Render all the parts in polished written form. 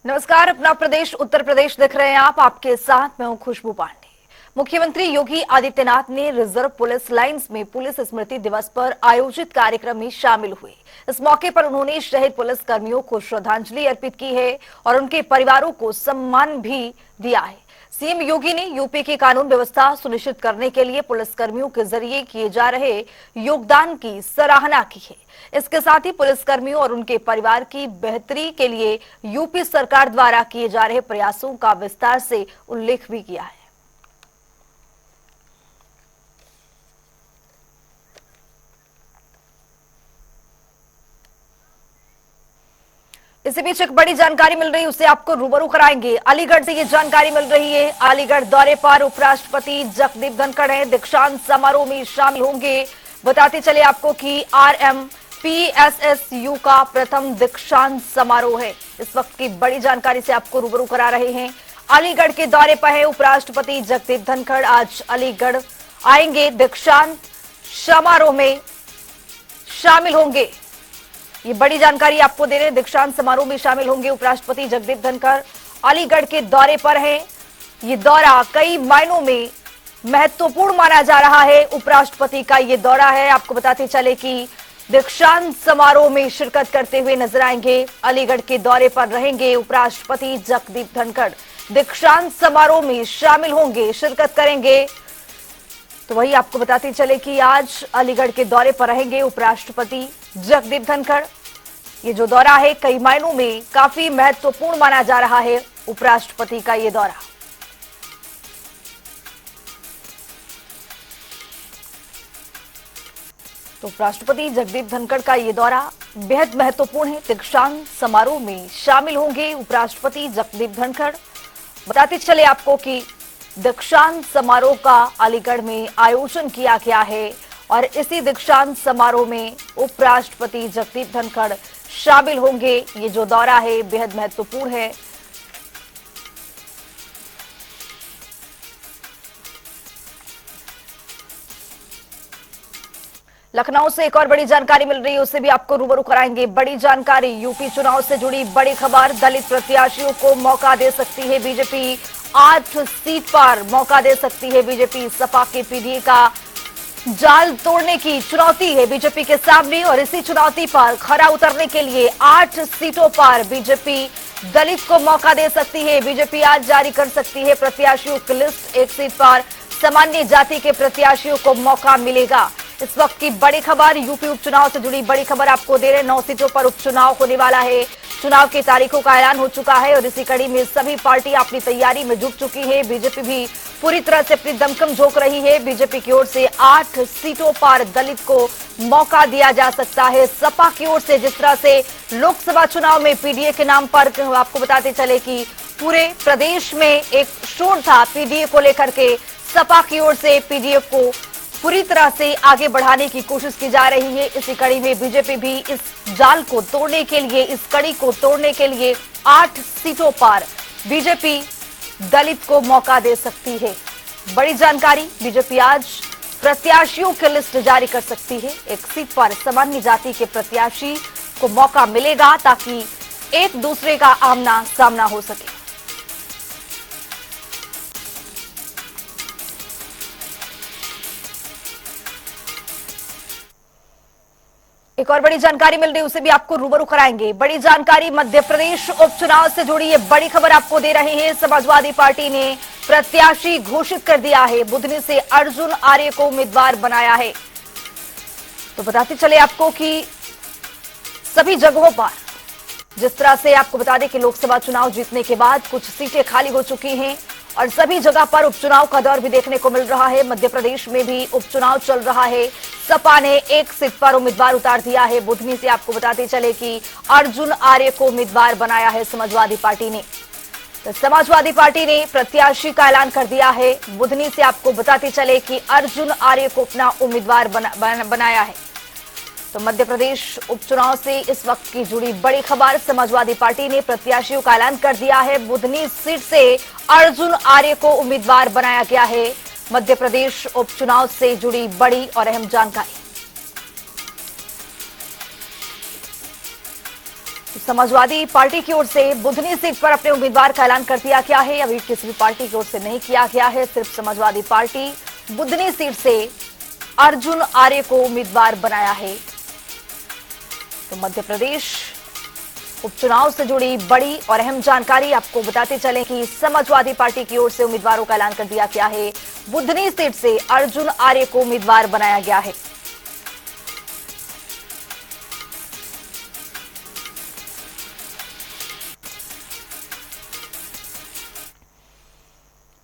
नमस्कार। अपना प्रदेश उत्तर प्रदेश देख रहे हैं आप। आपके साथ मैं हूं खुशबू पांडे। मुख्यमंत्री योगी आदित्यनाथ ने रिजर्व पुलिस लाइंस में पुलिस स्मृति दिवस पर आयोजित कार्यक्रम में शामिल हुए। इस मौके पर उन्होंने शहीद पुलिस कर्मियों को श्रद्धांजलि अर्पित की है और उनके परिवारों को सम्मान भी दिया है। सीएम योगी ने यूपी की कानून व्यवस्था सुनिश्चित करने के लिए पुलिसकर्मियों के जरिए किए जा रहे योगदान की सराहना की है। इसके साथ ही पुलिसकर्मियों और उनके परिवार की बेहतरी के लिए यूपी सरकार द्वारा किए जा रहे प्रयासों का विस्तार से उल्लेख भी किया है। इसी बीच एक बड़ी जानकारी मिल रही है, उससे आपको रूबरू कराएंगे। अलीगढ़ से ये जानकारी मिल रही है। अलीगढ़ दौरे पर उपराष्ट्रपति जगदीप धनखड़ हैं, दीक्षांत समारोह में शामिल होंगे। बताते चले आपको कि RMPSSU का प्रथम दीक्षांत समारोह है। इस वक्त की बड़ी जानकारी से आपको रूबरू करा रहे हैं। अलीगढ़ के दौरे पर है उपराष्ट्रपति जगदीप धनखड़। आज अलीगढ़ आएंगे, दीक्षांत समारोह में शामिल होंगे। ये बड़ी जानकारी आपको दे रहे हैं। दीक्षांत समारोह में शामिल होंगे उपराष्ट्रपति जगदीप धनखड़। अलीगढ़ के दौरे पर हैं। ये दौरा कई मायनों में महत्वपूर्ण माना जा रहा है। उपराष्ट्रपति का ये दौरा है। आपको बताते चले कि दीक्षांत समारोह में शिरकत करते हुए नजर आएंगे। अलीगढ़ के दौरे पर रहेंगे उपराष्ट्रपति जगदीप धनखड़। दीक्षांत समारोह में शामिल होंगे, शिरकत करेंगे। तो वही आपको बताते चले कि आज अलीगढ़ के दौरे पर रहेंगे उपराष्ट्रपति जगदीप धनखड़। ये जो दौरा है कई मायनों में काफी महत्वपूर्ण माना जा रहा है उपराष्ट्रपति का ये दौरा। तो उपराष्ट्रपति जगदीप धनखड़ का ये दौरा बेहद महत्वपूर्ण है। दीक्षांत समारोह में शामिल होंगे उपराष्ट्रपति जगदीप धनखड़। बताते चले आपको कि दीक्षांत समारोह का अलीगढ़ में आयोजन किया गया है और इसी दीक्षांत समारोह में उपराष्ट्रपति जगदीप धनखड़ शामिल होंगे। ये जो दौरा है बेहद महत्वपूर्ण है। लखनऊ से एक और बड़ी जानकारी मिल रही है, उससे भी आपको रूबरू कराएंगे। बड़ी जानकारी, यूपी चुनाव से जुड़ी बड़ी खबर। दलित प्रत्याशियों को मौका दे सकती है बीजेपी। 8 सीट पर मौका दे सकती है बीजेपी। सपा के पीडीए का जाल तोड़ने की चुनौती है बीजेपी के सामने और इसी चुनौती पर खरा उतरने के लिए 8 सीटों पर बीजेपी दलित को मौका दे सकती है। बीजेपी आज जारी कर सकती है प्रत्याशियों की लिस्ट। 1 सीट पर सामान्य जाति के प्रत्याशियों को मौका मिलेगा। इस वक्त की बड़ी खबर, यूपी उपचुनाव से जुड़ी बड़ी खबर आपको दे रहे हैं। 9 सीटों पर उपचुनाव होने वाला है। चुनाव की तारीखों का ऐलान हो चुका है और इसी कड़ी में सभी पार्टी अपनी तैयारी में जुट चुकी है। बीजेपी भी पूरी तरह से अपनी दमखम झोंक रही है। बीजेपी की ओर से 8 सीटों पर दलित को मौका दिया जा सकता है। सपा की ओर से जिस तरह से लोकसभा चुनाव में पीडीए के नाम पर आपको बताते चले कि पूरे प्रदेश में एक शोर था पीडीए को लेकर के, सपा की ओर से पीडीए को पूरी तरह से आगे बढ़ाने की कोशिश की जा रही है। इसी कड़ी में बीजेपी भी इस जाल को तोड़ने के लिए, इस कड़ी को तोड़ने के लिए 8 सीटों पर बीजेपी दलित को मौका दे सकती है। बड़ी जानकारी, बीजेपी आज प्रत्याशियों की लिस्ट जारी कर सकती है। 1 सीट पर सामान्य जाति के प्रत्याशी को मौका मिलेगा ताकि एक दूसरे का आमना सामना हो सके। एक और बड़ी जानकारी मिल रही है, उसे भी आपको रूबरू कराएंगे। बड़ी जानकारी, मध्य प्रदेश उपचुनाव से जुड़ी ये बड़ी खबर आपको दे रहे हैं। समाजवादी पार्टी ने प्रत्याशी घोषित कर दिया है। बुधनी से अर्जुन आर्य को उम्मीदवार बनाया है। तो बताते चले आपको कि सभी जगहों पर जिस तरह से आपको बता दें कि लोकसभा चुनाव जीतने के बाद कुछ सीटें खाली हो चुकी हैं और सभी जगह पर उपचुनाव का दौर भी देखने को मिल रहा है। मध्य प्रदेश में भी उपचुनाव चल रहा है। सपा ने 1 सीट पर उम्मीदवार उतार दिया है। बुधनी से आपको बताते चले कि अर्जुन आर्य को उम्मीदवार बनाया है समाजवादी पार्टी ने। तो समाजवादी पार्टी ने प्रत्याशी का ऐलान कर दिया है। बुधनी से आपको बताते चले कि अर्जुन आर्य को अपना उम्मीदवार बनाया है। तो मध्य प्रदेश उपचुनाव से इस वक्त की जुड़ी बड़ी खबर, समाजवादी पार्टी ने प्रत्याशियों का ऐलान कर दिया है। बुधनी सीट से अर्जुन आर्य को उम्मीदवार बनाया गया है। मध्य प्रदेश उपचुनाव से जुड़ी बड़ी और अहम जानकारी। समाजवादी पार्टी की ओर से बुधनी सीट पर अपने उम्मीदवार का ऐलान कर दिया गया है। अभी किसी भी पार्टी की ओर से नहीं किया गया है, सिर्फ समाजवादी पार्टी बुधनी सीट से अर्जुन आर्य को उम्मीदवार बनाया है। तो मध्य प्रदेश उपचुनाव से जुड़ी बड़ी और अहम जानकारी आपको बताते चले कि समाजवादी पार्टी की ओर से उम्मीदवारों का ऐलान कर दिया गया है। बुधनी सीट से अर्जुन आर्य को उम्मीदवार बनाया गया है।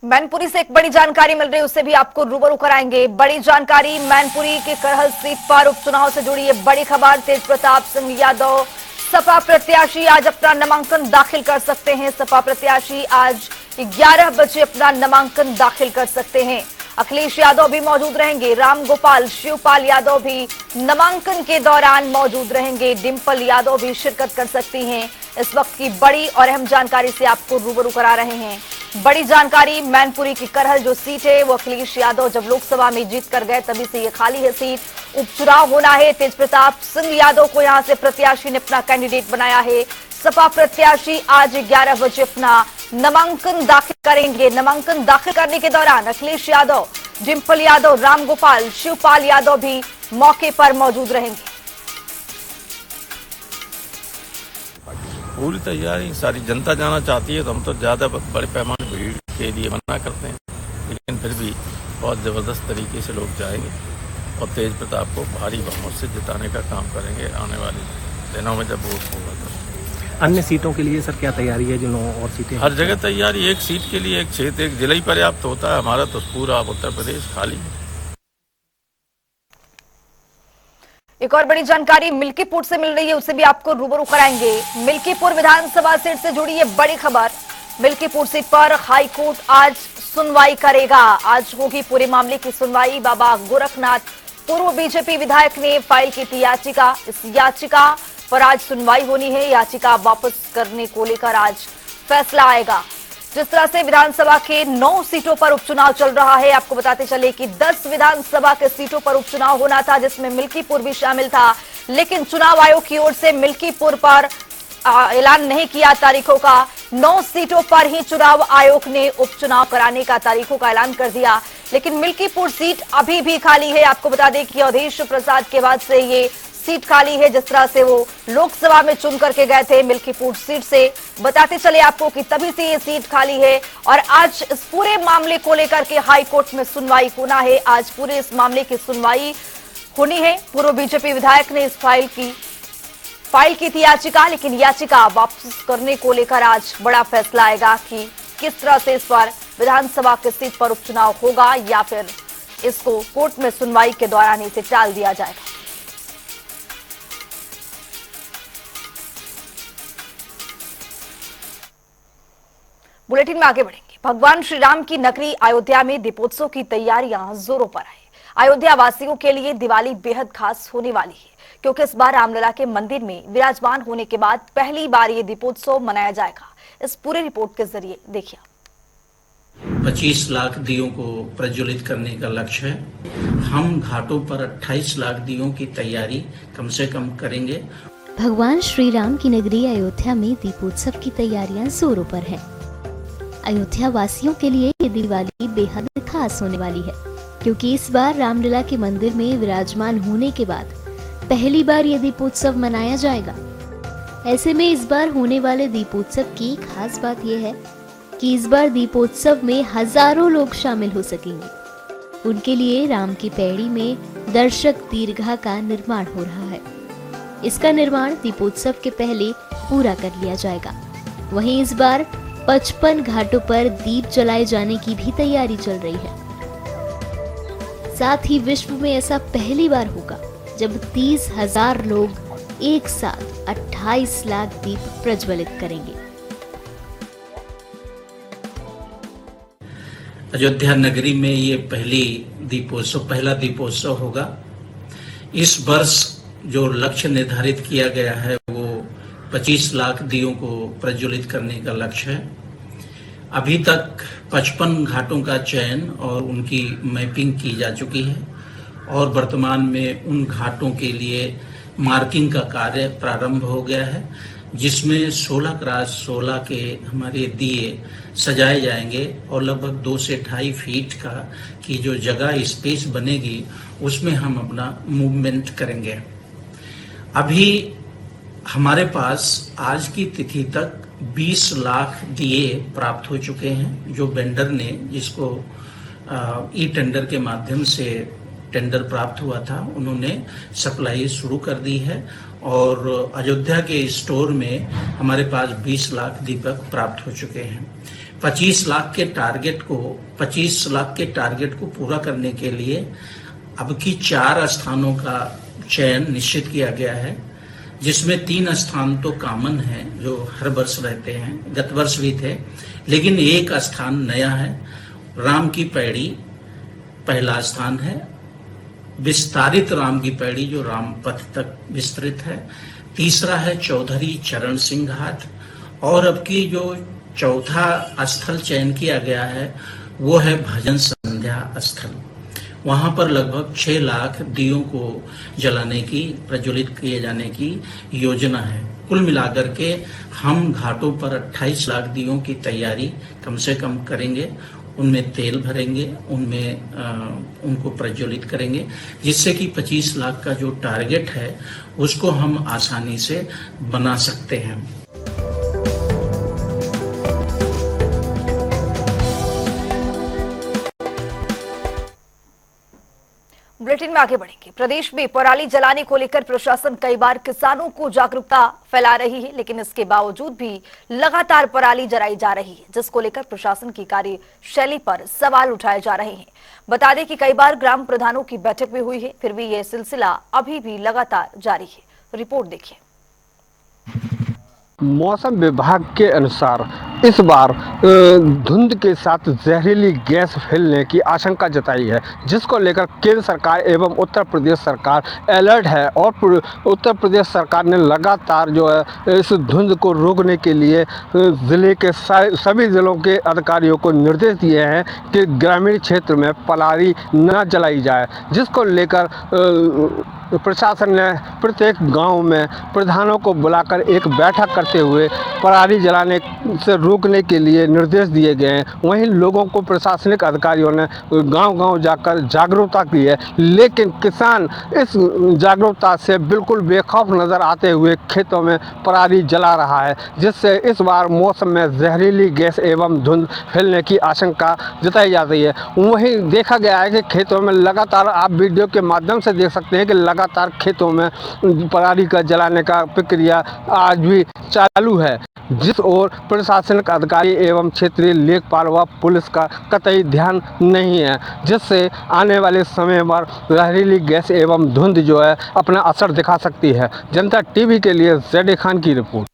मैनपुरी से एक बड़ी जानकारी मिल रही है, उससे भी आपको रूबरू कराएंगे। बड़ी जानकारी मैनपुरी के करहल सीट पर उपचुनाव से जुड़ी ये बड़ी खबर। तेज प्रताप सिंह यादव सपा प्रत्याशी आज अपना नामांकन दाखिल कर सकते हैं। सपा प्रत्याशी आज 11 बजे अपना नामांकन दाखिल कर सकते हैं। अखिलेश यादव भी मौजूद रहेंगे। रामगोपाल शिवपाल यादव भी नामांकन के दौरान मौजूद रहेंगे। डिंपल यादव भी शिरकत कर सकती हैं। इस वक्त की बड़ी और अहम जानकारी से आपको रूबरू करा रहे हैं। बड़ी जानकारी, मैनपुरी की करहल जो सीट है वो अखिलेश यादव जब लोकसभा में जीत कर गए तभी से ये खाली है सीट। उपचुनाव होना है। तेज प्रताप सिंह यादव को यहां से प्रत्याशी ने अपना कैंडिडेट बनाया है। सपा प्रत्याशी आज 11 बजे अपना नामांकन दाखिल करेंगे। नामांकन दाखिल करने के दौरान अखिलेश यादव, डिंपल यादव, रामगोपाल शिवपाल यादव भी मौके पर मौजूद रहेंगे। पूरी तैयारी, सारी जनता जाना चाहती है तो हम तो ज्यादा बड़े पैमाने भीड़ के लिए मना करते हैं, लेकिन फिर भी बहुत जबरदस्त तरीके से लोग जाएंगे और तेज प्रताप को भारी बहुमत से जिताने का काम करेंगे आने वाले दिनों में जब वोट होगा। तो अन्य सीटों के लिए सर क्या तैयारी है? जो 9 और सीटें हर जगह तैयारी, एक सीट के लिए एक क्षेत्र, एक जिला ही पर्याप्त होता है। हमारा तो पूरा उत्तर प्रदेश खाली है। एक और बड़ी जानकारी मिल्कीपुर से मिल रही है, उससे भी आपको रूबरू कराएंगे। मिल्कीपुर विधानसभा सीट से जुड़ी ये बड़ी खबर। मिल्कीपुर सीट पर हाईकोर्ट आज सुनवाई करेगा। आज होगी पूरे मामले की सुनवाई। बाबा गोरखनाथ पूर्व बीजेपी विधायक ने फाइल की थी याचिका। इस याचिका पर आज सुनवाई होनी है। याचिका वापस करने को लेकर आज फैसला आएगा। जिस तरह से विधानसभा के 9 सीटों पर उपचुनाव चल रहा है, आपको बताते चले कि 10 विधानसभा के सीटों पर उपचुनाव होना था, जिसमें मिल्कीपुर भी शामिल था, लेकिन चुनाव आयोग की ओर से मिल्कीपुर पर ऐलान नहीं किया तारीखों का। 9 सीटों पर ही चुनाव आयोग ने उपचुनाव कराने का तारीखों का ऐलान कर दिया, लेकिन मिल्कीपुर सीट अभी भी खाली है। आपको बता दें कि अवधेश प्रसाद के बाद से ये सीट खाली है। जिस तरह से वो लोकसभा में चुन करके गए थे मिल्कीपुर सीट से, बताते चले आपको कि तभी से ये सीट खाली है। और आज इस पूरे मामले को लेकर के हाई कोर्ट में सुनवाई होना है। आज पूरे इस मामले की सुनवाई होनी है। पूर्व बीजेपी विधायक ने इस फाइल की थी याचिका, लेकिन याचिका वापस करने को लेकर आज बड़ा फैसला आएगा कि किस तरह से इस बार विधानसभा की सीट पर उपचुनाव होगा या फिर इसको कोर्ट में सुनवाई के दौरान इसे टाल दिया जाएगा। बुलेटिन में आगे बढ़ेंगे। भगवान श्री राम की नगरी अयोध्या में दीपोत्सव की तैयारियां जोरों पर है। अयोध्या वासियों के लिए दिवाली बेहद खास होने वाली है, क्योंकि इस बार रामलला के मंदिर में विराजमान होने के बाद पहली बार ये दीपोत्सव मनाया जाएगा। इस पूरे रिपोर्ट के जरिए देखिए। 25 लाख दियों को प्रज्वलित करने का लक्ष्य है। हम घाटों पर 28 लाख दियों की तैयारी कम से कम करेंगे। भगवान श्री राम की नगरी अयोध्या में दीपोत्सव की तैयारियां जोरों पर हैं। अयोध्या वासियों के लिए ये दिवाली बेहद खास होने वाली है, क्योंकि इस बार रामलला के मंदिर में विराजमान होने के बाद पहली बार ये दीपोत्सव मनाया जाएगा। ऐसे में इस बार होने वाले दीपोत्सव की खास बात यह है कि इस बार दीपोत्सव में हजारों लोग शामिल हो सकेंगे। उनके लिए राम की पैड़ी में दर्शक दीर्घा का निर्माण हो रहा है। इसका निर्माण दीपोत्सव के पहले पूरा कर लिया जाएगा। वहीं इस बार 55 घाटों पर दीप जलाए जाने की भी तैयारी चल रही है। साथ ही विश्व में ऐसा पहली बार होगा जब 30,000 लोग एक साथ 28 लाख दीप प्रज्वलित करेंगे। अयोध्या नगरी में ये पहला दीपोत्सव होगा। इस वर्ष जो लक्ष्य निर्धारित किया गया है वो 25 लाख दियों को प्रज्वलित करने का लक्ष्य है। अभी तक 55 घाटों का चयन और उनकी मैपिंग की जा चुकी है और वर्तमान में उन घाटों के लिए मार्किंग का कार्य प्रारंभ हो गया है। जिसमें 16x16 के हमारे दिए सजाए जाएंगे और लगभग 2 से 2.5 फीट का की जो जगह स्पेस बनेगी उसमें हम अपना मूवमेंट करेंगे। अभी हमारे पास आज की तिथि तक 20 लाख दिए प्राप्त हो चुके हैं, जो वेंडर ने जिसको ई टेंडर के माध्यम से टेंडर प्राप्त हुआ था उन्होंने सप्लाई शुरू कर दी है और अयोध्या के स्टोर में हमारे पास 20 लाख दीपक प्राप्त हो चुके हैं। 25 लाख के टारगेट को पूरा करने के लिए अब की 4 स्थानों का चयन निश्चित किया गया है, जिसमें 3 स्थान तो कॉमन है जो हर वर्ष रहते हैं, गत वर्ष भी थे, लेकिन एक स्थान नया है। राम की पैड़ी पहला स्थान है, विस्तारित राम की पैड़ी जो राम पथ तक विस्तृत है। तीसरा है चौधरी चरण सिंह घाट और अब की जो चौथा स्थल चयन किया गया है वो है भजन संध्या स्थल। वहां पर लगभग 6 लाख दियों को जलाने की, प्रज्वलित किए जाने की योजना है। कुल मिलाकर के हम घाटों पर 28 लाख दियों की तैयारी कम से कम करेंगे, उनमें तेल भरेंगे, उनमें उनको प्रज्वलित करेंगे, जिससे कि 25 लाख का जो टारगेट है उसको हम आसानी से बना सकते हैं। बुलेटिन में आगे बढ़ेंगे। प्रदेश में पराली जलाने को लेकर प्रशासन कई बार किसानों को जागरूकता फैला रही है, लेकिन इसके बावजूद भी लगातार पराली जलाई जा रही है, जिसको लेकर प्रशासन की कार्यशैली पर सवाल उठाए जा रहे हैं। बता दें कि कई बार ग्राम प्रधानों की बैठक भी हुई है, फिर भी यह सिलसिला अभी भी लगातार जारी है। रिपोर्ट देखिए। मौसम विभाग के अनुसार इस बार धुंध के साथ जहरीली गैस फैलने की आशंका जताई है, जिसको लेकर केंद्र सरकार एवं उत्तर प्रदेश सरकार अलर्ट है और उत्तर प्रदेश सरकार ने लगातार जो है इस धुंध को रोकने के लिए ज़िले के सभी ज़िलों के अधिकारियों को निर्देश दिए हैं कि ग्रामीण क्षेत्र में पराली न जलाई जाए, जिसको लेकर प्रशासन ने प्रत्येक गांव में प्रधानों को बुलाकर एक बैठक करते हुए पराली जलाने से रोकने के लिए निर्देश दिए गए हैं। वहीं लोगों को प्रशासनिक अधिकारियों ने गांव-गांव जाकर जागरूकता की है, लेकिन किसान इस जागरूकता से बिल्कुल बेखौफ नजर आते हुए खेतों में पराली जला रहा है, जिससे इस बार मौसम में जहरीली गैस एवं धुंध फैलने की आशंका जताई जा रही है। वहीं देखा गया है कि खेतों में लगातार, आप वीडियो के माध्यम से देख सकते हैं कि लगातार खेतों में पराली का जलाने का प्रक्रिया आज भी चालू है, जिस ओर प्रशासनिक अधिकारी एवं क्षेत्रीय लेखपाल व पुलिस का कतई ध्यान नहीं है, जिससे आने वाले समय पर जहरीली गैस एवं धुंध जो है अपना असर दिखा सकती है। जनता टीवी के लिए ज़ेड खान की रिपोर्ट।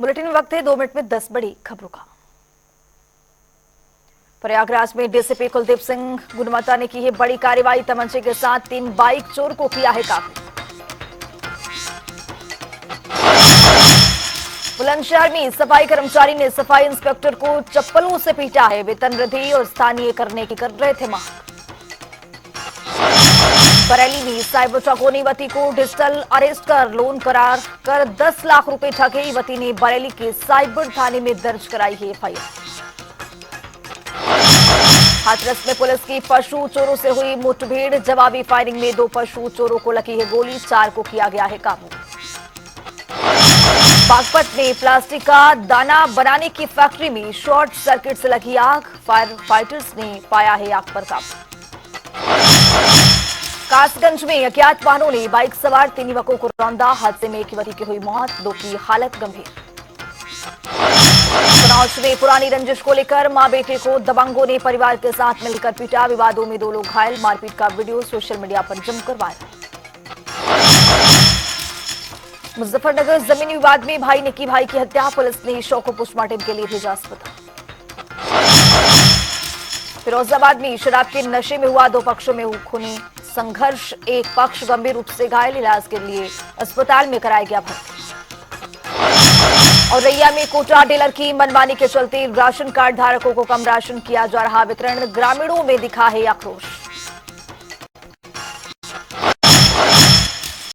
बुलेटिन वक्त है 2 मिनट में 10 बड़ी खबरों का। प्रयागराज में डीसीपी कुलदीप सिंह गुणवत्ता ने की है बड़ी कार्रवाई। तमंचे के साथ 3 बाइक चोर को किया है काबू। बुलंदशहर में सफाई कर्मचारी ने सफाई इंस्पेक्टर को चप्पलों से पीटा है। वेतन वृद्धि और स्थानीय करने की कर रहे थे मांग। बरेली में साइबर ठगों युवती को डिजिटल अरेस्ट कर लोन करार कर 10 लाख रुपए ठगे। युवती ने बरेली के साइबर थाने में दर्ज कराई है एफआईआर। हाथरस में पुलिस की पशु चोरों से हुई मुठभेड़। जवाबी फायरिंग में 2 पशु चोरों को लगी है गोली, 4 को किया गया है काबू। बागपत में प्लास्टिक का दाना बनाने की फैक्ट्री में शॉर्ट सर्किट से लगी आग। फायर फाइटर्स ने पाया है आग पर काबू। कासगंज में अज्ञात वाहनों ने बाइक सवार 3 युवकों को रौंदा। हादसे में एक युवती की हुई मौत, 2 की हालत गंभीर। कन्नौज में पुरानी रंजिश को लेकर मां बेटे को दबंगों ने परिवार के साथ मिलकर पीटा। विवादों में 2 लोग घायल। मारपीट का वीडियो सोशल मीडिया पर जमकर वायरल। मुजफ्फरनगर जमीनी विवाद में भाई ने की भाई की हत्या। पुलिस ने शव को पोस्टमार्टम के लिए भेजा अस्पताल। फिरोजाबाद में शराब के नशे में हुआ 2 पक्षों में खूनी संघर्ष। एक पक्ष गंभीर रूप से घायल, इलाज के लिए अस्पताल में कराया गया भर्ती। और रैया में कोटा डीलर की मनमानी के चलते राशन कार्ड धारकों को कम राशन किया जा रहा वितरण। ग्रामीणों में दिखा है आक्रोश।